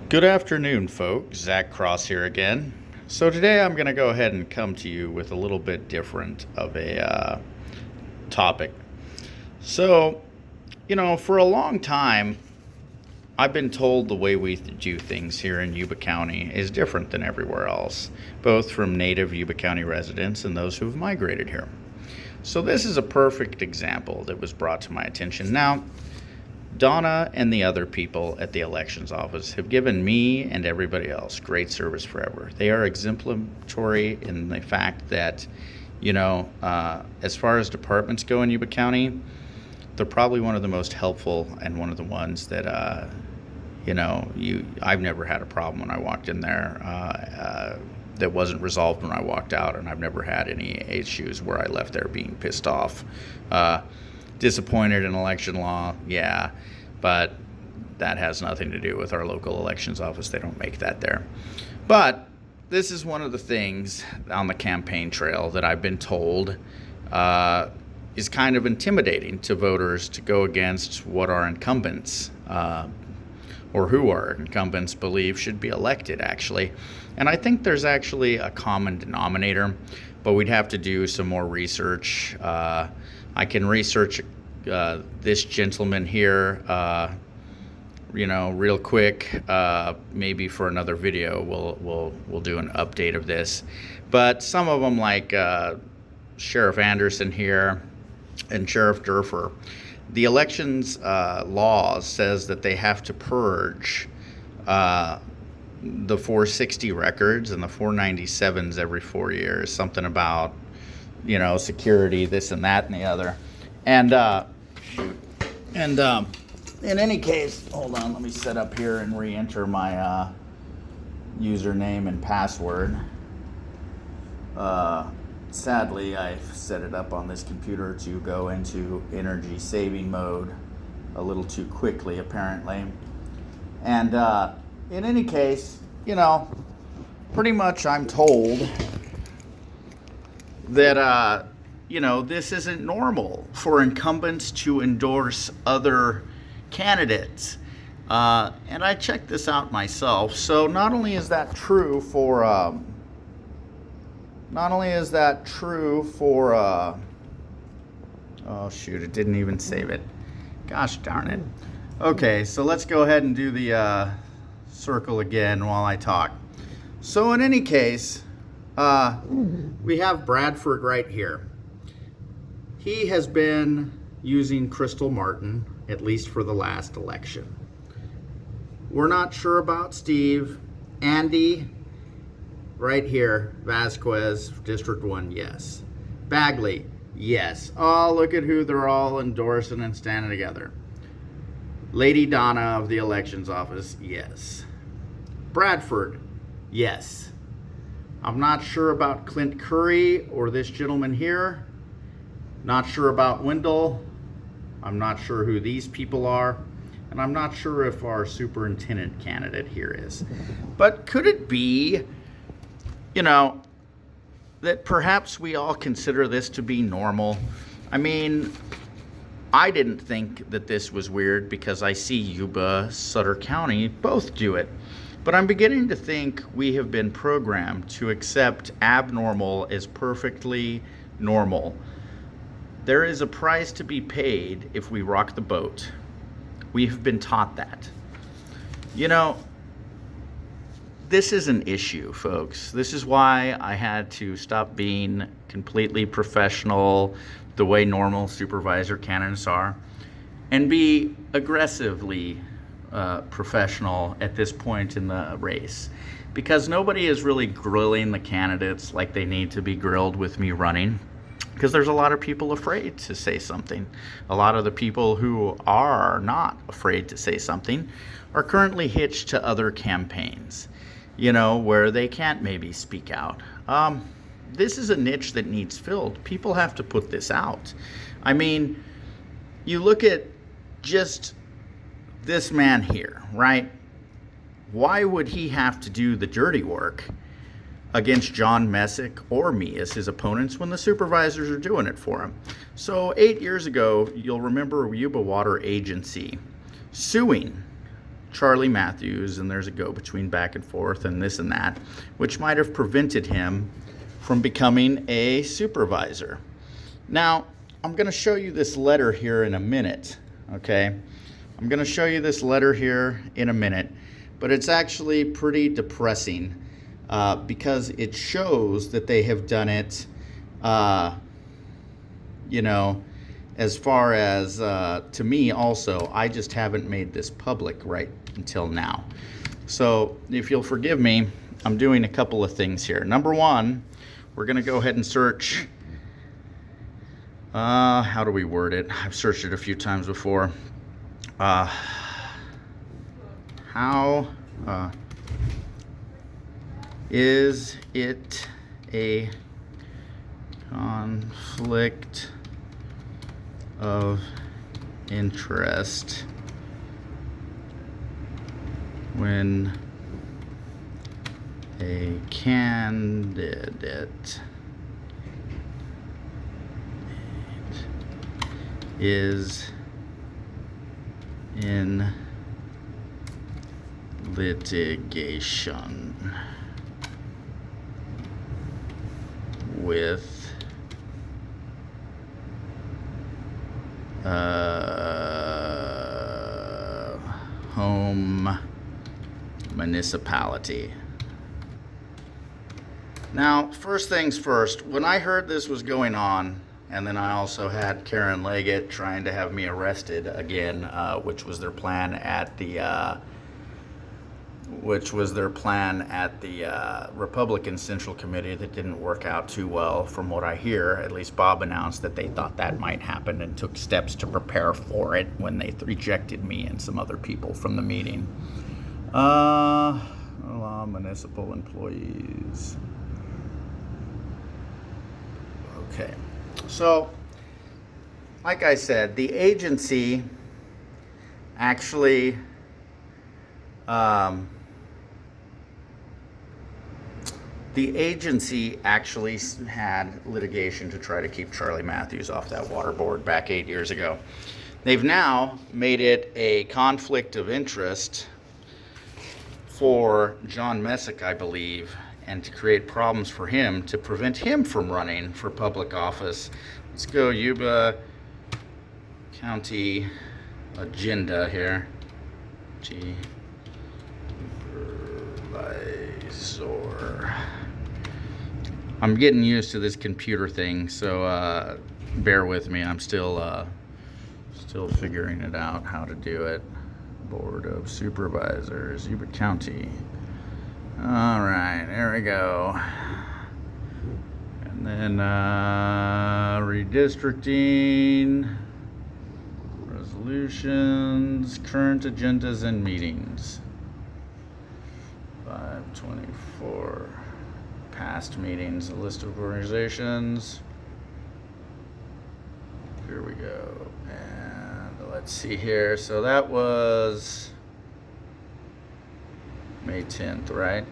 Good afternoon, folks. Zach Cross here again. So today I'm going to go ahead and come to you with a little bit different of a topic. So, for a long time, I've been told the way we do things here in Yuba County is different than everywhere else, both from native Yuba County residents and those who have migrated here. So this is a perfect example that was brought to my attention. Now, Donna and the other people at the elections office have given me and everybody else great service forever. They are exemplary in the fact that, as far as departments go in Yuba County, they're probably one of the most helpful and one of the ones that, I've never had a problem when I walked in there that wasn't resolved when I walked out, and I've never had any issues where I left there being pissed off. Disappointed in election law, yeah, but that has nothing to do with our local elections office. They don't make that there. But this is one of the things on the campaign trail that I've been told is kind of intimidating to voters to go against what our incumbents or who our incumbents believe should be elected, actually. And I think there's actually a common denominator, but we'd have to do some more research. I can research this gentleman here, real quick. Maybe for another video, we'll do an update of this. But some of them, like Sheriff Anderson here and Sheriff Durfer, the elections laws says that they have to purge the 460 records and the 497s every 4 years. Something about security, this and that and the other. And in any case, hold on, let me set up here and re-enter my username and password. Sadly, I've set it up on this computer to go into energy saving mode a little too quickly, apparently. And in any case, pretty much I'm told that, this isn't normal for incumbents to endorse other candidates. And I checked this out myself. So not only is that true for, oh shoot, it didn't even save it. Gosh darn it. Okay, so let's go ahead and do the circle again while I talk. So in any case, we have Bradford right here. He has been using Crystal Martin, at least for the last election. We're not sure about Steve. Andy, right here, Vasquez, District 1, yes. Bagley, yes. Oh, look at who they're all endorsing and standing together. Lady Donna of the elections office, yes. Bradford, yes. I'm not sure about Clint Curry or this gentleman here. Not sure about Wendell. I'm not sure who these people are. And I'm not sure if our superintendent candidate here is. But could it be, that perhaps we all consider this to be normal? I mean, I didn't think that this was weird because I see Yuba, Sutter County both do it. But I'm beginning to think we have been programmed to accept abnormal as perfectly normal. There is a price to be paid if we rock the boat. We have been taught that. This is an issue, folks. This is why I had to stop being completely professional the way normal supervisor candidates are and be aggressively professional at this point in the race, because nobody is really grilling the candidates like they need to be grilled with me running, because there's a lot of people afraid to say something. A lot of the people who are not afraid to say something are currently hitched to other campaigns, where they can't maybe speak out. This is a niche that needs filled. People have to put this out. I mean, you look at just this man here, right? Why would he have to do the dirty work against John Messick or me as his opponents when the supervisors are doing it for him? So 8 years ago, you'll remember Yuba Water Agency suing Charlie Matthews, and there's a go-between back and forth and this and that, which might have prevented him from becoming a supervisor. Now, I'm going to show you this letter here in a minute, okay? I'm going to show you this letter here in a minute, but it's actually pretty depressing because it shows that they have done it, you know, as far as to me also, I just haven't made this public right until now. So if you'll forgive me, I'm doing a couple of things here. Number one, we're going to go ahead and search. How do we word it? I've searched it a few times before. How is it a conflict of interest when a candidate is in litigation with home municipality. Now, first things first, when I heard this was going on, and then I also had Karen Leggett trying to have me arrested again, which was their plan at the Republican Central Committee that didn't work out too well from what I hear. At least Bob announced that they thought that might happen and took steps to prepare for it when they rejected me and some other people from the meeting. Municipal employees. Okay, so like I said, the agency actually had litigation to try to keep Charlie Matthews off that water board back 8 years ago. They've now made it a conflict of interest for John Messick, I believe, and to create problems for him to prevent him from running for public office. Let's go Yuba County agenda here. Supervisor. I'm getting used to this computer thing, so bear with me. I'm still figuring it out how to do it. Board of Supervisors, Yuba County. All right, there we go. And then redistricting, resolutions, current agendas and meetings. 524, past meetings, a list of organizations. Here we go. And let's see here. So that was May 10th, right?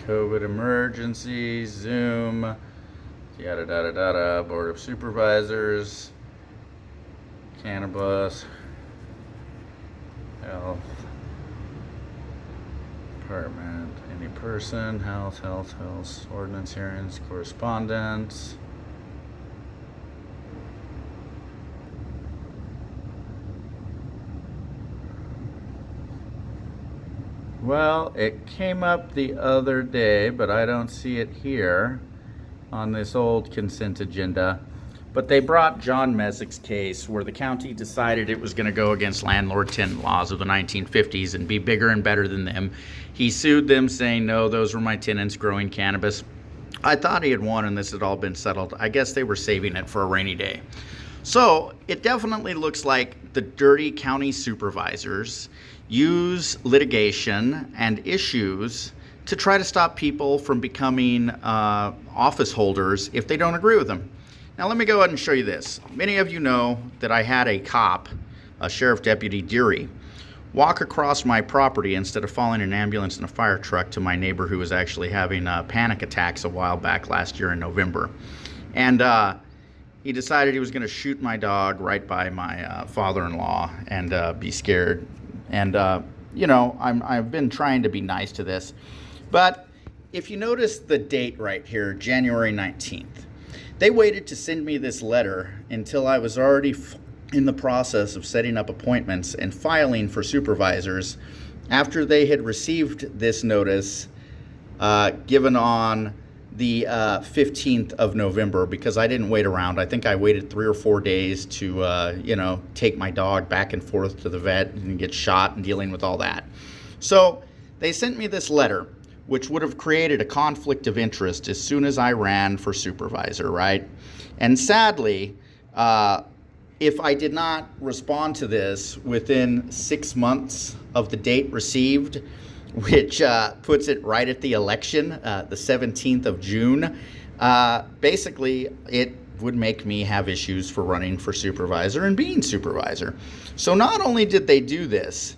COVID emergency, Zoom, yada, yada, yada, Board of Supervisors, cannabis, health, department, any person, health, ordinance hearings, correspondence. Well, it came up the other day, but I don't see it here on this old consent agenda. But they brought John Messick's case where the county decided it was going to go against landlord tenant laws of the 1950s and be bigger and better than them. He sued them saying, no, those were my tenants growing cannabis. I thought he had won and this had all been settled. I guess they were saving it for a rainy day. So it definitely looks like the dirty county supervisors use litigation and issues to try to stop people from becoming office holders if they don't agree with them. Now let me go ahead and show you this. Many of you know that I had a cop, a Sheriff Deputy Deary, walk across my property instead of following an ambulance and a fire truck to my neighbor who was actually having panic attacks a while back last year in November. And he decided he was going to shoot my dog right by my father-in-law and be scared. And, I've been trying to be nice to this. But if you notice the date right here, January 19th, they waited to send me this letter until I was already in the process of setting up appointments and filing for supervisors after they had received this notice given on the 15th of November, because I didn't wait around. I think I waited 3 or 4 days to, take my dog back and forth to the vet and get shot and dealing with all that. So they sent me this letter, which would have created a conflict of interest as soon as I ran for supervisor, right? And sadly, if I did not respond to this within 6 months of the date received, which puts it right at the election, the 17th of June, basically it would make me have issues for running for supervisor and being supervisor. So not only did they do this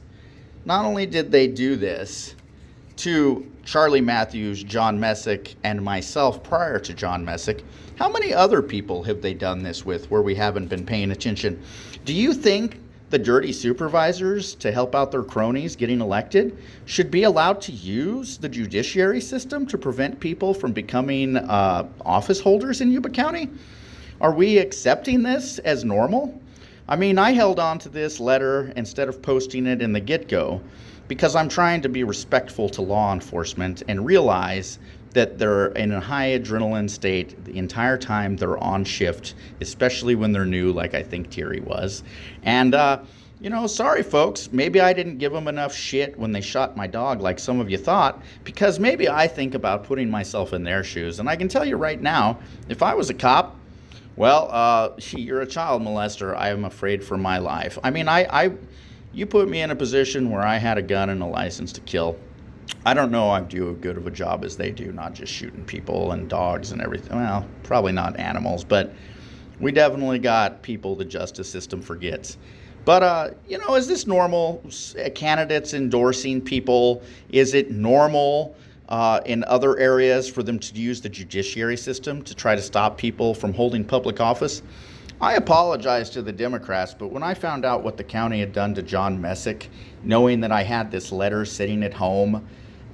to Charlie Matthews, John Messick, and myself prior to John Messick, how many other people have they done this with where we haven't been paying attention? Do you think the dirty supervisors, to help out their cronies getting elected, should be allowed to use the judiciary system to prevent people from becoming office holders in Yuba County? Are we accepting this as normal? I mean, I held on to this letter instead of posting it in the get-go because I'm trying to be respectful to law enforcement and realize that they're in a high adrenaline state the entire time they're on shift, especially when they're new, like I think Terry was. And, sorry folks, maybe I didn't give them enough shit when they shot my dog like some of you thought, because maybe I think about putting myself in their shoes. And I can tell you right now, if I was a cop, well, you're a child molester. I am afraid for my life. I mean, you put me in a position where I had a gun and a license to kill. I don't know I'd do as good of a job as they do, not just shooting people and dogs and everything. Well, probably not animals, but we definitely got people the justice system forgets. But, is this normal? Candidates endorsing people, is it normal in other areas for them to use the judiciary system to try to stop people from holding public office? I apologize to the Democrats, but when I found out what the county had done to John Messick, knowing that I had this letter sitting at home,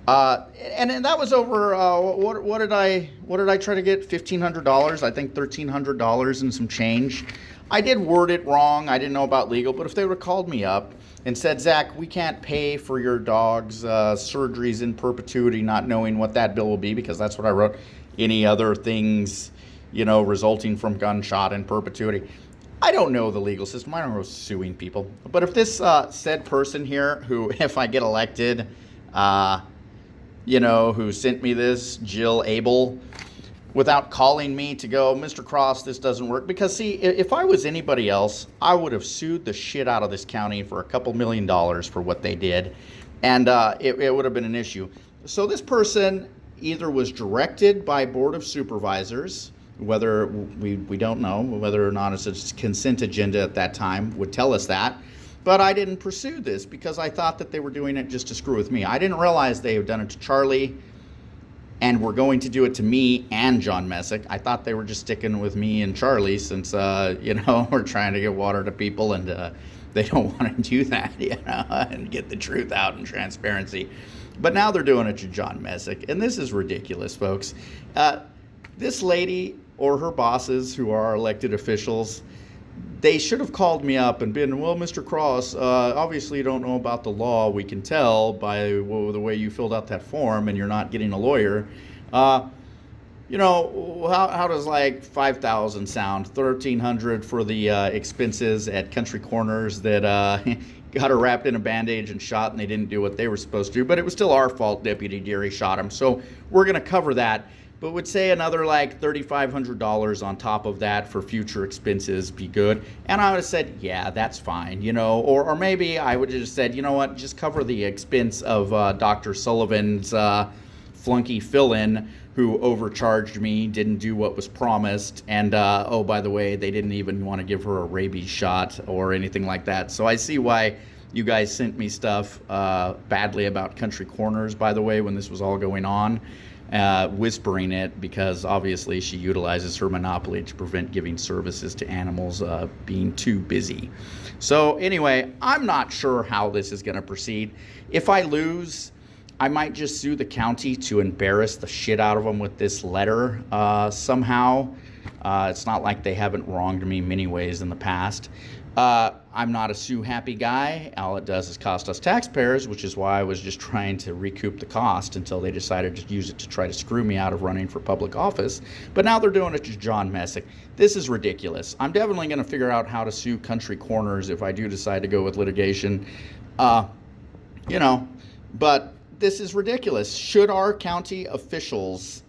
and that was over, what did I try to get? $1,500, I think $1,300 and some change. I did word it wrong. I didn't know about legal, but if they would have called me up and said, Zach, we can't pay for your dog's surgeries in perpetuity, not knowing what that bill will be, because that's what I wrote, any other things, resulting from gunshot in perpetuity. I don't know the legal system. I don't know suing people. But if this said person here, who, if I get elected, who sent me this, Jill Abel, without calling me to go, Mr. Cross, this doesn't work. Because, see, if I was anybody else, I would have sued the shit out of this county for a couple $1 million for what they did. And it would have been an issue. So this person either was directed by Board of Supervisors, whether we don't know, whether or not it's a consent agenda at that time would tell us that. But I didn't pursue this because I thought that they were doing it just to screw with me. I didn't realize they had done it to Charlie and were going to do it to me and John Messick. I thought they were just sticking with me and Charlie since, we're trying to get water to people and they don't want to do that, and get the truth out and transparency. But now they're doing it to John Messick, and this is ridiculous, folks. This lady or her bosses who are elected officials, they should have called me up and been, well, Mr. Cross, obviously you don't know about the law. We can tell by the way you filled out that form and you're not getting a lawyer. How does like $5,000 sound? $1,300 for the expenses at Country Corners that got her wrapped in a bandage and shot, and they didn't do what they were supposed to. But it was still our fault. Deputy Deary shot him. So we're going to cover that. But would say another like $3,500 on top of that for future expenses be good? And I would have said, yeah, that's fine, or maybe I would have just said, you know what, just cover the expense of Dr. Sullivan's flunky fill-in who overcharged me, didn't do what was promised, and by the way, they didn't even want to give her a rabies shot or anything like that. So I see why you guys sent me stuff badly about Country Corners, by the way, when this was all going on. whispering it because obviously she utilizes her monopoly to prevent giving services to animals being too busy. So anyway, I'm not sure how this is going to proceed. If I lose, I might just sue the county to embarrass the shit out of them with this letter somehow. It's not like they haven't wronged me many ways in the past. I'm not a sue-happy guy. All it does is cost us taxpayers, which is why I was just trying to recoup the cost until they decided to use it to try to screw me out of running for public office. But now they're doing it to John Messick. This is ridiculous. I'm definitely going to figure out how to sue Country Corners if I do decide to go with litigation. But this is ridiculous. Should our county officials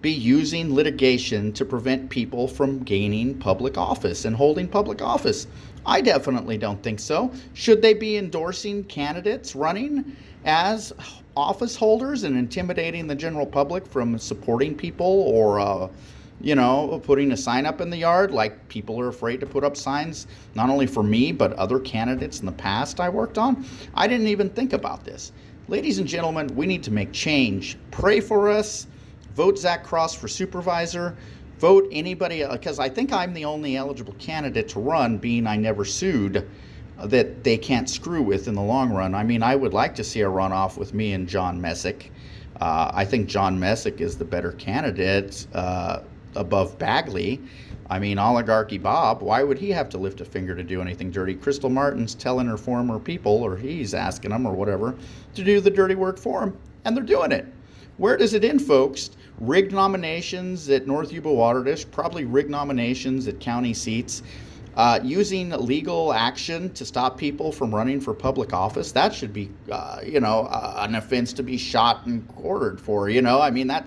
be using litigation to prevent people from gaining public office and holding public office? I definitely don't think so. Should they be endorsing candidates running as office holders and intimidating the general public from supporting people or, putting a sign up in the yard like people are afraid to put up signs, not only for me, but other candidates in the past I worked on? I didn't even think about this. Ladies and gentlemen, we need to make change. Pray for us. Vote Zach Cross for supervisor. Vote anybody, because I think I'm the only eligible candidate to run, being I never sued, that they can't screw with in the long run. I mean, I would like to see a runoff with me and John Messick. I think John Messick is the better candidate above Bagley. I mean, Oligarchy Bob, why would he have to lift a finger to do anything dirty? Crystal Martin's telling her former people, or he's asking them or whatever, to do the dirty work for him, and they're doing it. Where does it end, folks? Rigged nominations at North Yuba Water Dish, probably rigged nominations at county seats, using legal action to stop people from running for public office. That should be, an offense to be shot and quartered for, I mean, that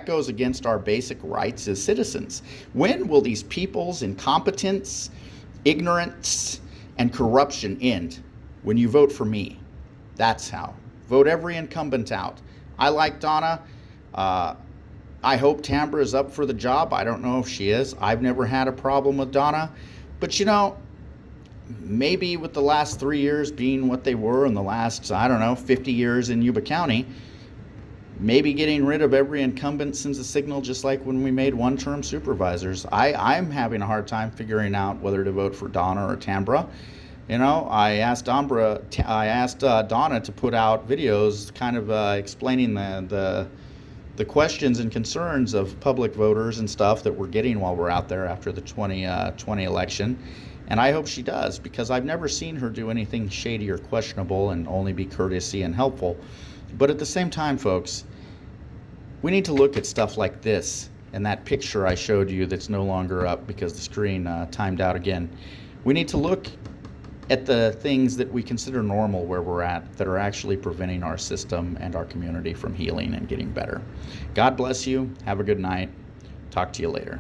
goes against our basic rights as citizens. When will these people's incompetence, ignorance, and corruption end? When you vote for me. That's how. Vote every incumbent out. I like Donna. I hope Tambra is up for the job. I don't know if she is. I've never had a problem with Donna. But maybe with the last 3 years being what they were in the last, 50 years in Yuba County, maybe getting rid of every incumbent sends a signal, just like when we made one-term supervisors. I'm having a hard time figuring out whether to vote for Donna or Tambra. I asked Donna to put out videos kind of explaining the questions and concerns of public voters and stuff that we're getting while we're out there after the 2020 election. And I hope she does, because I've never seen her do anything shady or questionable, and only be courtesy and helpful. But at the same time, folks, we need to look at stuff like this and that picture I showed you that's no longer up because the screen timed out again. We need to look at the things that we consider normal where we're at that are actually preventing our system and our community from healing and getting better. God bless you. Have a good night. Talk to you later.